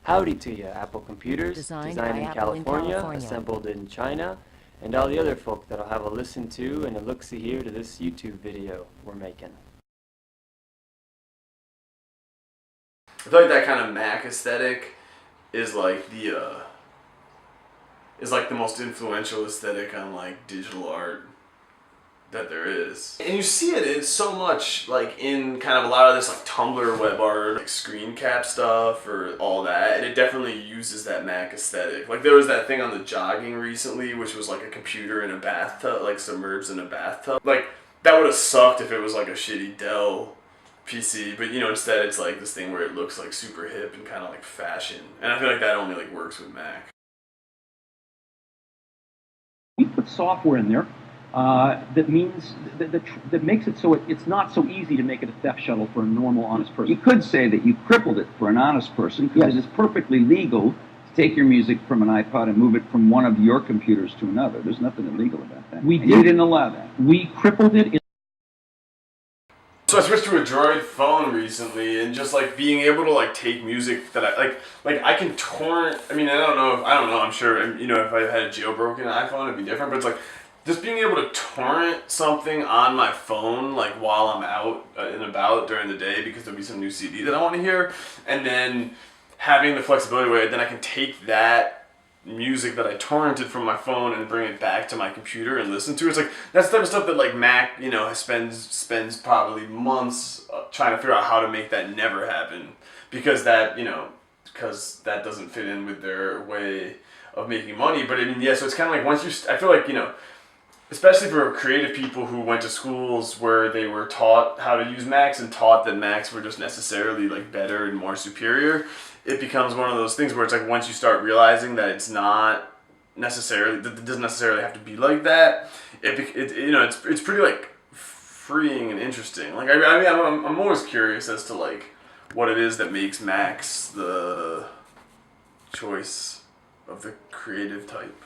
Howdy to you, Apple computers, Designed designed by in Apple in California, California. assembled in China, and all the other folk that'll have a listen to and a look-see here to this YouTube video we're making. I feel like that kind of Mac aesthetic is like the most influential aesthetic on like digital art that there is. And you see it's so much like in kind of a lot of this like Tumblr web art, like screen cap stuff or all that, and it definitely uses that Mac aesthetic. Like there was that thing on the jogging recently, which was like a computer in a bathtub, like submerged in a bathtub. Like that would have sucked if it was like a shitty Dell PC, but you know, instead it's like this thing where it looks like super hip and kind of like fashion. And I feel like that only like works with Mac. We put software in there that means that makes it so it's not so easy to make it a theft shuttle for a normal, honest person. You could say that you crippled it for an honest person, because Yes. it's perfectly legal to take your music from an iPod and move it from one of your computers to another. There's nothing illegal about that. We And you did. didn't allow that. We crippled it. So I switched to a Droid phone recently, and just like being able to like take music that I like I can torrent. I mean, I don't know. I'm sure. You know, if I had a jailbroken iPhone, it'd be different. But it's like just being able to torrent something on my phone, like while I'm out and about during the day, because there'll be some new CD that I want to hear, and then having the flexibility where then I can take that music that I torrented from my phone and bring it back to my computer and listen to. It's like that's the type of stuff that like Mac, you know, spends probably months trying to figure out how to make that never happen, because that doesn't fit in with their way of making money. But I mean, yeah, so it's kind of like once I feel like, you know, especially for creative people who went to schools where they were taught how to use Macs and taught that Macs were just necessarily like better and more superior, it becomes one of those things where it's like once you start realizing that it's not necessarily, that it doesn't necessarily have to be like that, it's pretty like freeing and interesting. Like I mean, I'm always curious as to like what it is that makes Macs the choice of the creative type.